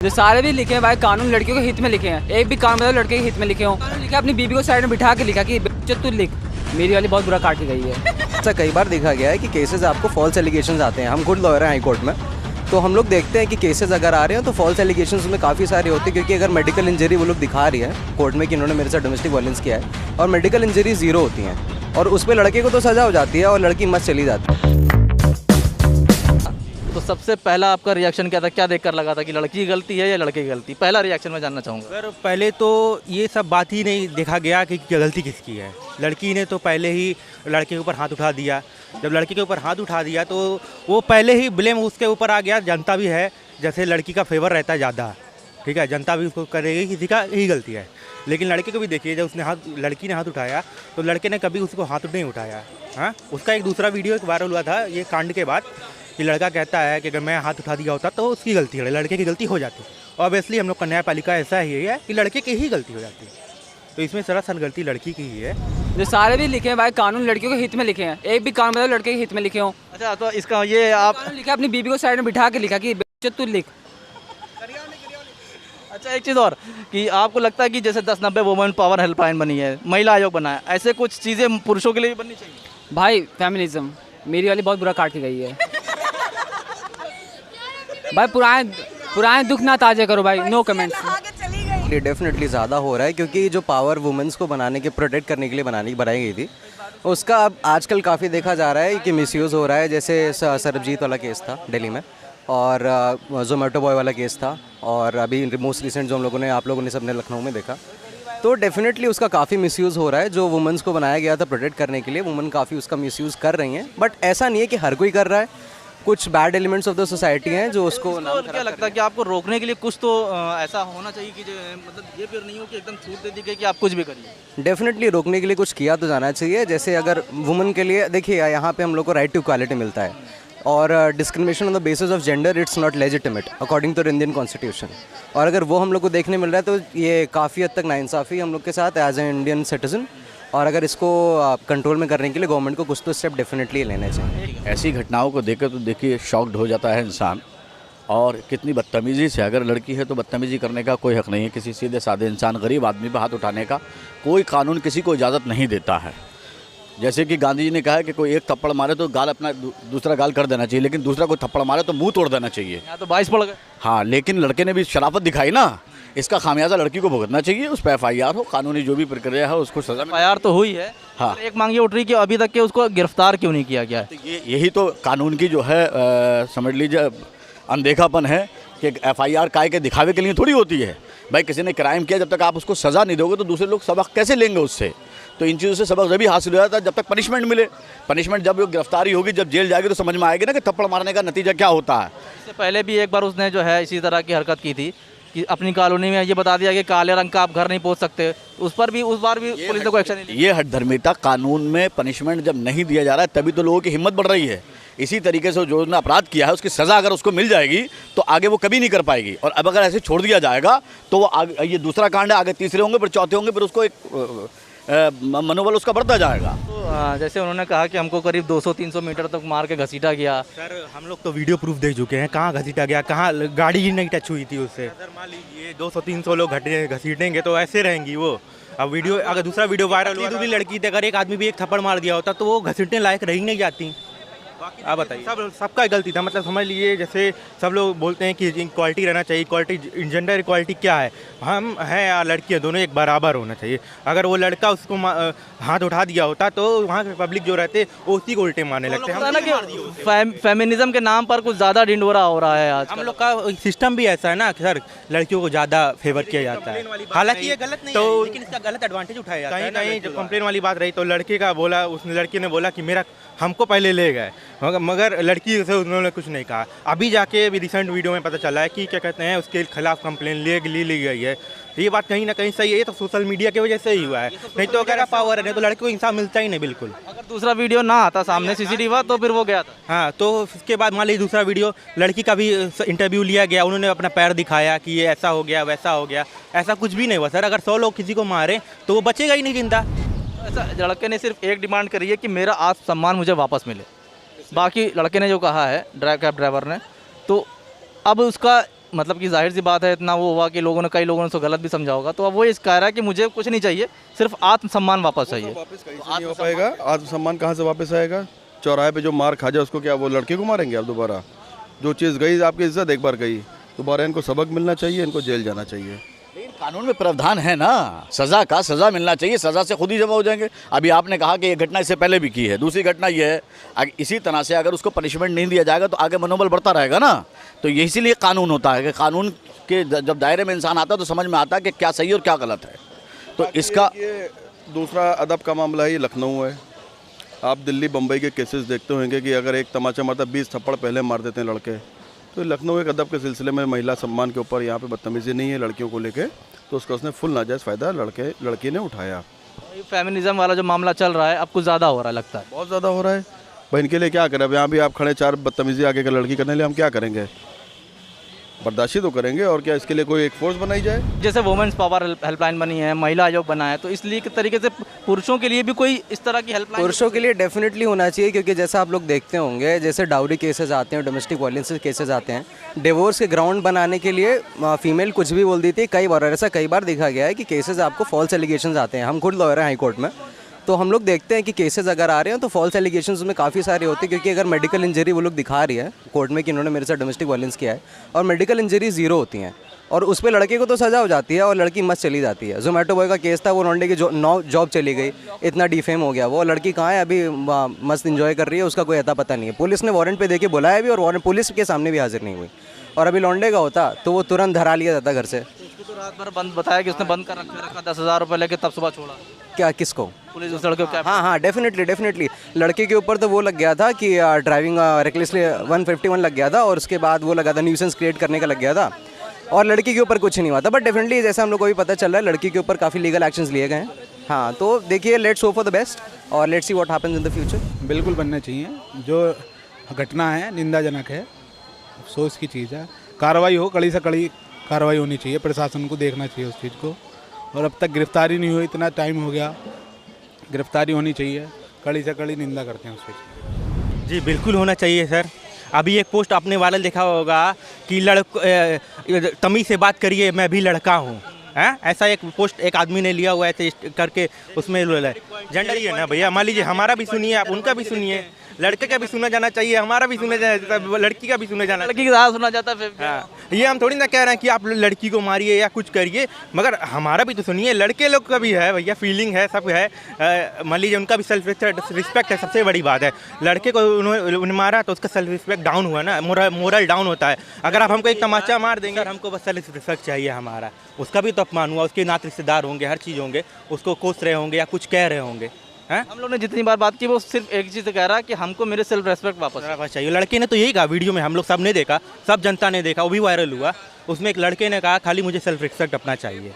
जो सारे भी लिखे हैं भाई कानून लड़कियों के हित में लिखे हैं, एक भी कानून मतलब लड़के के हित में लिखे हो। कानून लिखा अपनी बीबी को साइड में बिठा के लिखा कि तू लिख, मेरी वाली बहुत बुरा काट के गई है। ऐसा कई बार देखा गया है कि केसेस आपको फॉल्स एलिगेशंस आते हैं। हम खुद लॉयर हैं हाई कोर्ट में, तो हम लोग देखते हैं कि केसेस अगर आ रहे हैं तो फॉल्स एलिगेशंस में काफ़ी सारे होते हैं, क्योंकि अगर मेडिकल इंजरी वो लोग दिखा रही है कोर्ट में कि इन्होंने मेरे साथ डोमेस्टिक वायलेंस किया है और मेडिकल इंजरी ज़ीरो होती हैं और उस पर लड़के को तो सज़ा हो जाती है और लड़की मस्त चली जाती है। तो सबसे पहला आपका रिएक्शन क्या था, क्या देखकर लगा था कि लड़की की गलती है या लड़के की गलती? पहला रिएक्शन मैं जानना चाहूँगा। सर पहले तो ये सब बात ही नहीं देखा गया कि गलती किसकी है। लड़की ने तो पहले ही लड़के के ऊपर हाथ उठा दिया। जब लड़के के ऊपर हाथ उठा दिया तो वो पहले ही ब्लेम उसके ऊपर आ गया। जनता भी है, जैसे लड़की का फेवर रहता है ज़्यादा, ठीक है, जनता भी उसको करेगी किसी का यही गलती है। लेकिन लड़के को भी देखिए, जब उसने लड़की ने हाथ उठाया तो लड़के ने कभी उसको हाथ नहीं उठाया। हाँ, उसका एक दूसरा वीडियो एक वायरल हुआ था ये कांड के बाद कि लड़का कहता है कि अगर मैं हाथ उठा दिया होता तो उसकी गलती है, लड़के की गलती हो जाती। ऑब्वियसली हम लोग का न्यायपालिका ऐसा ही है कि लड़के की ही गलती हो जाती है, तो इसमें सरासर गलती लड़की की ही है। जो सारे भी लिखे हैं भाई कानून लड़कियों के हित में लिखे हैं, एक भी कानून मतलब लड़के के हित में लिखे हो। अच्छा, तो इसका ये आप लिखा अपनी बीबी को साइड में बिठा के लिखा कि तू लिख। अच्छा, एक चीज़ और कि आपको लगता है कि जैसे 1090 वुमेन पावर हेल्पलाइन बनी है, महिला आयोग बना है, ऐसे कुछ चीज़ें पुरुषों के लिए भी बननी चाहिए? भाई फेमिनिज्म, मेरी वाली बहुत बुरा काट के गई है। भाई पुराने दुख ना ताज़ा करो भाई, नो कमेंट्स। ये डेफिनेटली ज़्यादा हो रहा है, क्योंकि जो पावर वुमेंस को बनाने के प्रोटेक्ट करने के लिए बनाई गई थी, उसका अब आजकल काफ़ी देखा जा रहा है कि मिसयूज़ हो रहा है। जैसे सरबजीत वाला केस था दिल्ली में, और जोमेटो बॉय वाला केस था, और अभी मोस्ट रिसेंट जो आप लोगों ने सबने लखनऊ में देखा, तो डेफिनेटली उसका काफ़ी मिसयूज़ हो रहा है। जो वुमेंस को बनाया गया था प्रोटेक्ट करने के लिए, वुमेन काफ़ी उसका मिसयूज़ कर रही हैं। बट ऐसा नहीं है कि हर कोई कर रहा है, कुछ bad elements of the society हैं जो उसको क्या लगता है कि आपको रोकने के लिए कुछ तो ऐसा होना चाहिए कि जो मतलब ये फिर नहीं हो कि एकदम छूट दे दी गई कि आप कुछ भी करिए? डेफिनेटली रोकने के लिए कुछ किया तो जाना चाहिए। जैसे अगर वुमेन के लिए देखिए, यहाँ पे हम लोग को राइट टू इक्वालिटी मिलता है, और discrimination on the basis of gender it's not legitimate according to Indian constitution. और अगर वो हम लोग को देखने मिल रहा है तो ये काफ़ी हद तक नाइंसाफ़ी हम लोग के साथ एज ए इंडियन सिटीजन, और अगर इसको कंट्रोल में करने के लिए गवर्नमेंट को कुछ तो स्टेप डेफिनेटली लेने चाहिए। ऐसी घटनाओं को देखकर तो देखिए शॉक्ड हो जाता है इंसान, और कितनी बदतमीज़ी से, अगर लड़की है तो बदतमीज़ी करने का कोई हक़ नहीं है। किसी सीधे साधे इंसान, गरीब आदमी पर हाथ उठाने का कोई कानून किसी को इजाज़त नहीं देता है। जैसे कि गांधी जी ने कहा है कि कोई एक थप्पड़ मारे तो गाल अपना दूसरा गाल कर देना चाहिए, लेकिन दूसरा कोई थप्पड़ मारे तो मुंह तोड़ देना चाहिए। यहाँ तो 22 पड़ गए। हाँ, लेकिन लड़के ने भी शराफत दिखाई ना, इसका खामियाजा लड़की को भुगतना चाहिए। उस पर FIR हो, कानूनी जो भी प्रक्रिया है उसको सजा। FIR तो हुई है। हाँ, एक मांग ये उठ रही कि अभी तक के उसको गिरफ्तार क्यों नहीं किया गया है? तो यही तो कानून की जो है समझ लीजिए अनदेखापन है कि FIR काय के दिखावे के लिए थोड़ी होती है। भाई किसी ने क्राइम किया, जब तक आप उसको सज़ा नहीं दोगे तो दूसरे लोग सबक कैसे लेंगे उससे? तो इन चीज़ों से सबक जब भी हासिल हो जाता है जब तक पनिशमेंट मिले। पनिशमेंट जब गिरफ्तारी होगी, जब जेल जाएगी, तो समझ में आएगी ना कि थप्पड़ मारने का नतीजा क्या होता है। इससे पहले भी एक बार उसने जो है इसी तरह की हरकत की थी कि अपनी कॉलोनी में ये बता दिया कि काले रंग का आप घर नहीं पहुंच सकते, उस बार भी उस बार भी पुलिस ने कोई एक्शन नहीं लिया। ये हठधर्मिता, कानून में पनिशमेंट जब नहीं दिया जा रहा है तभी तो लोगों की हिम्मत बढ़ रही है। इसी तरीके से जो उसने अपराध किया है उसकी सज़ा अगर उसको मिल जाएगी तो आगे वो कभी नहीं कर पाएगी। और अब अगर ऐसे छोड़ दिया जाएगा तो वो आगे, ये दूसरा कांड है, आगे तीसरे होंगे, फिर चौथे होंगे, फिर उसको एक मनोबल उसका बढ़ता जाएगा। तो जैसे उन्होंने कहा कि हमको करीब 200-300 मीटर तक मार के घसीटा गया। सर हम लोग तो वीडियो प्रूफ देख चुके हैं, कहाँ घसीटा गया, कहाँ गाड़ी ही नहीं टच हुई थी उससे। सर मान लीजिए 200-300 लोग घसीटेंगे तो ऐसे रहेंगी वो। अब वीडियो अगर दूसरा वीडियो वायरल हुआ, दूसरी लड़की थी, अगर एक आदमी भी एक थप्पड़ मार दिया होता तो वो घसीटने लायक रह ही नहीं जाती। आप बताइए, सबका गलती था। मतलब समझ लीजिए, जैसे सब लोग बोलते हैं कि इक्वालिटी रहना चाहिए, इक्वालिटी, जेंडर इक्वालिटी क्या है? हम हैं या लड़कियां, दोनों एक बराबर होना चाहिए। अगर वो लड़का उसको हाथ उठा दिया होता तो वहाँ के पब्लिक जो रहते वो उसी को उल्टे मारने लगते हैं। फेमिनिज्म के नाम पर कुछ ज़्यादा ढिंढोरा हो रहा है आज। हम लोग का सिस्टम भी ऐसा है ना सर, लड़कियों को ज़्यादा फेवर किया जाता है। हालांकि ये गलत नहीं तो, लेकिन इसका गलत एडवांटेज उठाया जाता है। कहीं जब कंप्लेन वाली बात रही तो लड़के का बोला, उसने लड़के ने बोला कि हमको पहले ले गए, मगर लड़की से उन्होंने कुछ नहीं कहा। अभी जाके अभी रिसेंट वीडियो में पता चला है कि क्या कहते हैं उसके खिलाफ कंप्लेन ली गई है। ये बात कहीं ना कहीं सही है, ये तो सोशल मीडिया की वजह से ही हुआ है। नहीं तो अगर पावर है नहीं तो लड़के को इंसाफ मिलता ही नहीं बिल्कुल। अगर दूसरा वीडियो ना आता सामने CCTV तो फिर वो गया था। हाँ, तो उसके बाद मान लीजिए दूसरा वीडियो, लड़की का भी इंटरव्यू लिया गया, उन्होंने अपना पैर दिखाया कि ये ऐसा हो गया वैसा हो गया। ऐसा कुछ भी नहीं हुआ सर। अगर 100 लोग किसी को मारे तो वो बचेगा ही नहीं जिंदा। ऐसा लड़के ने सिर्फ एक डिमांड करी है कि मेरा आत्मसम्मान मुझे वापस मिले। बाकी लड़के ने जो कहा है कैब ड्राइवर ने, तो अब उसका मतलब कि जाहिर सी बात है, इतना वो हुआ कि कई लोगों ने उसको गलत भी समझा होगा। तो अब वो इस कह रहा है कि मुझे कुछ नहीं चाहिए, सिर्फ आत्मसम्मान वापस चाहिए। वापस कहीं से नहीं हो पाएगा। आत्मसम्मान कहाँ से वापस आएगा? चौराहे पे जो मार खा जाए उसको क्या वो लड़के को मारेंगे आप दोबारा? जो चीज़ गई आपकी इज्जत एक बार गई, दोबारा इनको सबक मिलना चाहिए, इनको जेल जाना चाहिए। लेकिन कानून में प्रावधान है ना, सज़ा मिलना चाहिए, सज़ा से खुद ही जमा हो जाएंगे। अभी आपने कहा कि ये घटना इससे पहले भी की है, दूसरी घटना ये है, इसी तरह से अगर उसको पनिशमेंट नहीं दिया जाएगा तो आगे मनोबल बढ़ता रहेगा ना। तो ये इसीलिए कानून होता है कि कानून के जब दायरे में इंसान आता है तो समझ में आता है कि क्या सही और क्या गलत है। तो इसका ये दूसरा अदब का मामला है, ये लखनऊ है। आप दिल्ली बम्बई के केसेस देखते होंगे कि अगर एक तमाचा मारता 20 थप्पड़ पहले मार देते हैं लड़के। तो लखनऊ एक अदब के सिलसिले में महिला सम्मान के ऊपर यहाँ पे बदतमीजी नहीं है लड़कियों को लेके, तो उसका उसने फुल नाजायज़ फ़ायदा लड़की ने उठाया। फेमिनिज्म वाला जो मामला चल रहा है अब कुछ ज़्यादा हो रहा है लगता है। बहुत ज़्यादा हो रहा है भाई, इनके लिए क्या करें? अब यहाँ भी आप खड़े 4 बदतमीजी आगे का लड़की करने लिए हम क्या करेंगे? बर्दाश्त तो करेंगे और क्या, इसके लिए कोई एक फोर्स बनाई जाए। जैसे वुमेन्स पावर हेल्पलाइन बनी है, महिला आयोग बना है, तो इसलिए एक तरीके से पुरुषों के लिए भी कोई इस तरह की हेल्पलाइन पुरुषों के लिए डेफिनेटली होना चाहिए, क्योंकि जैसा आप लोग देखते होंगे, जैसे डाउरी केसेस आते हैं, डोमेस्टिक वायलेंस केसेस आते हैं, डिवोर्स के ग्राउंड बनाने के लिए फीमेल कुछ भी बोल देती है कई बार। ऐसा कई बार देखा गया है कि केसेस आपको फॉल्स एलिगेशंस आते हैं। हम खुद लॉयर हैं हाई कोर्ट में, तो हम लोग देखते हैं कि केसेस अगर आ रहे हैं तो फॉल्स एलिगेशंस में काफ़ी सारे होते हैं, क्योंकि अगर मेडिकल इंजरी वो लोग दिखा रही है कोर्ट में कि इन्होंने मेरे साथ डोमेस्टिक वायलेंस किया है, और मेडिकल इंजरी ज़ीरो होती हैं, और उस पर लड़के को तो सज़ा हो जाती है और लड़की मस्त चली जाती है। जोमेटो बॉय का केस था, वो लौंडे की जॉब चली गई, इतना डिफेम हो गया, वो लड़की कहाँ है अभी, मस्त इंजॉय कर रही है, उसका कोई अता पता नहीं है। पुलिस ने वारंट पे देके बुलाया भी, और वारंट पुलिस के सामने भी हाजिर नहीं हुई, और अभी लौंडे का होता तो वो तुरंत धरा लिया जाता घर से। तो रात भर बंद बताया कि उसने बंद कर रखा 10,000 रुपये लेके, तब सुबह छोड़ा। क्या किसको? पुलिस उस लड़के को क्या? हाँ, डेफिनेटली लड़के के ऊपर तो वो लग गया था कि ड्राइविंग रेकलेसली 151 लग गया था, और उसके बाद वो लगा था न्यूसेंस क्रिएट करने का लग गया था, और लड़की के ऊपर कुछ नहीं हुआ था। बट डेफिनेटली जैसा हम लोग को भी पता चल रहा है, लड़की के ऊपर काफ़ी लीगल एक्शंस लिए गए हैं। हाँ, तो देखिए, let's hope for the best और let's see what happens in the future. बिल्कुल बनना चाहिए, जो घटना है निंदाजनक है, अफसोस की चीज़ है। कार्रवाई हो, कड़ी से कड़ी कार्रवाई होनी चाहिए, प्रशासन को देखना चाहिए उस चीज़ को, और अब तक गिरफ्तारी नहीं हुई, इतना टाइम हो गया, गिरफ्तारी होनी चाहिए, कड़ी से कड़ी निंदा करते हैं उस चीज़। जी बिल्कुल होना चाहिए सर। अभी एक पोस्ट आपने वायरल देखा होगा कि तमीज़ से बात करिए, मैं भी लड़का हूँ, हैं? ऐसा एक पोस्ट एक आदमी ने लिया हुआ है करके, उसमें जेंडर ही है ना भैया। मान लीजिए हमारा भी सुनिए, आप उनका भी सुनिए, लड़के का भी सुना जाना चाहिए, हमारा भी सुना जाना, लड़की का भी सुना जाना, लड़की का ज़्यादा सुना जाता है। हाँ, ये हम थोड़ी ना कह रहे हैं कि आप लड़की को मारिए या कुछ करिए, मगर हमारा भी तो सुनिए। लड़के लोग का भी है भैया, फीलिंग है, सब है। मान लीजिए उनका भी सेल्फ रिस्पेक्ट है, सबसे बड़ी बात है। लड़के को उन्होंने मारा तो उसका सेल्फ रिस्पेक्ट डाउन हुआ ना, मोरल डाउन होता है। अगर आप हमको एक तमाचा मार देंगे, हमको बस सेल्फ रिस्पेक्ट चाहिए हमारा, उसका भी तो अपमान हुआ, उसके नाते रिश्तेदार होंगे, हर चीज़ होंगे, उसको कोस रहे होंगे या कुछ कह रहे होंगे। हम लोग ने जितनी बार बात की वो सिर्फ एक चीज़ कह रहा है कि हमको मेरे सेल्फ रेस्पेक्ट वापस चाहिए। लड़के ने तो यही कहा वीडियो में, हम लोग सब ने देखा, सब जनता ने देखा, वो भी वायरल हुआ। उसमें एक लड़के ने कहा खाली मुझे सेल्फ रिस्पेक्ट अपना चाहिए।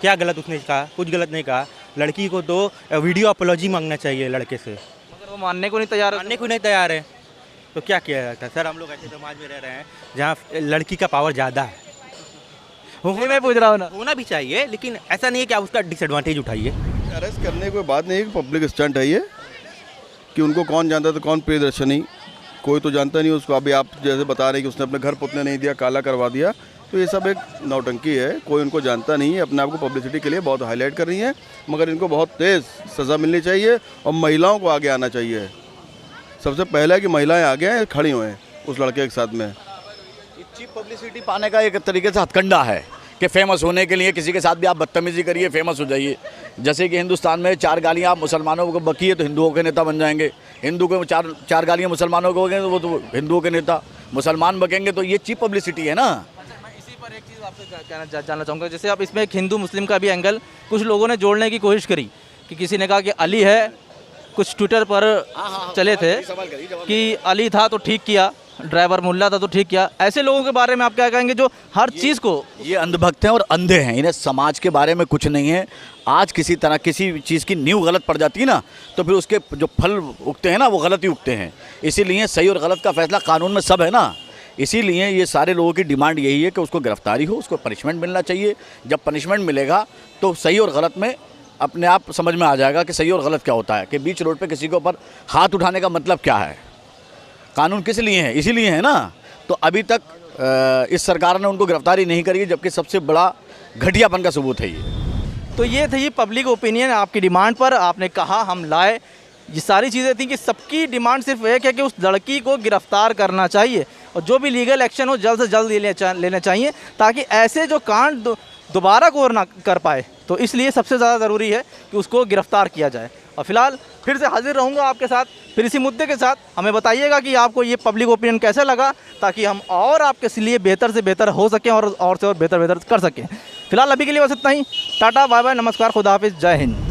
क्या गलत उसने कहा? कुछ गलत नहीं कहा। लड़की को तो वीडियो अपॉलॉजी मांगना चाहिए लड़के से, मगर वो मानने को नहीं तैयार है। तो क्या किया जाता है सर? हम लोग ऐसे समाज में रह रहे हैं जहाँ लड़की का पावर ज़्यादा है। मैं पूछ रहा हूँ ना, होना भी चाहिए, लेकिन ऐसा नहीं है कि आप उसका डिसएडवांटेज उठाइए। अरेस्ट करने की कोई बात नहीं है कि पब्लिक स्टंट है ये, कि उनको कौन जानता था, कौन प्रियदर्शनी, कोई तो जानता नहीं उसको। अभी आप जैसे बता रहे हैं कि उसने अपने घर पुतने नहीं दिया, काला करवा दिया, तो ये सब एक नौटंकी है, कोई उनको जानता नहीं है। अपने आप को पब्लिसिटी के लिए बहुत हाईलाइट कर रही हैं, मगर इनको बहुत तेज़ सज़ा मिलनी चाहिए और महिलाओं को आगे आना चाहिए। सबसे पहला है कि महिलाएँ आगे खड़ी हुए उस लड़के के साथ में। चीप पब्लिसिटी पाने का एक तरीके से हथकंडा है कि फेमस होने के लिए किसी के साथ भी आप बदतमीजी करिए, फेमस हो जाइए। जैसे कि हिंदुस्तान में 4 गालियाँ आप मुसलमानों को बकिए तो हिंदुओं के नेता बन जाएंगे, हिंदू को चार गालियाँ मुसलमानों को हो गए तो वो तो हिंदुओं के नेता, मुसलमान बकेंगे तो ये चीप पब्लिसिटी है ना। इसी पर एक चीज़ आपसे जानना चाहूँगा, जैसे आप इसमें एक हिंदू मुस्लिम का भी एंगल कुछ लोगों ने जोड़ने की कोशिश करी, कि किसी ने कहा कि अली है, कुछ ट्विटर पर चले थे कि अली था तो ठीक किया, ड्राइवर मुल्ला था तो ठीक किया। ऐसे लोगों के बारे में आप क्या कहेंगे जो हर चीज़ को, ये अंधभक्त हैं और अंधे हैं, इन्हें समाज के बारे में कुछ नहीं है। आज किसी तरह किसी चीज़ की नींव गलत पड़ जाती है ना, तो फिर उसके जो फल उगते हैं ना वो गलत ही उगते हैं। इसीलिए सही और गलत का फैसला कानून में सब है ना। इसीलिए ये सारे लोगों की डिमांड यही है कि उसको गिरफ्तारी हो, उसको पनिशमेंट मिलना चाहिए। जब पनिशमेंट मिलेगा तो सही और गलत में अपने आप समझ में आ जाएगा कि सही और गलत क्या होता है, कि बीच रोड पे किसी के ऊपर हाथ उठाने का मतलब क्या है। कानून किस लिए है? इसीलिए है ना। तो अभी तक इस सरकार ने उनको गिरफ्तारी नहीं करी, जबकि सबसे बड़ा घटियापन का सबूत है ये। तो ये थी पब्लिक ओपिनियन आपकी डिमांड पर। आपने कहा हम लाए, ये सारी चीज़ें थी कि सबकी डिमांड सिर्फ एक है कि उस लड़की को गिरफ्तार करना चाहिए और जो भी लीगल एक्शन हो जल्द से जल्द लेने चाहिए, ताकि ऐसे जो कांड दोबारा को ना कर पाए। तो इसलिए सबसे ज़्यादा ज़रूरी है कि उसको गिरफ्तार किया जाए। और फिलहाल फिर से हाजिर रहूँगा आपके साथ फिर इसी मुद्दे के साथ। हमें बताइएगा कि आपको ये पब्लिक ओपिनियन कैसा लगा, ताकि हम और आपके लिए बेहतर से बेहतर हो सकें और से और बेहतर कर सकें। फिलहाल अभी के लिए बस इतना ही। टाटा, बाय बाय, नमस्कार, खुदा हाफिज़, जय हिंद।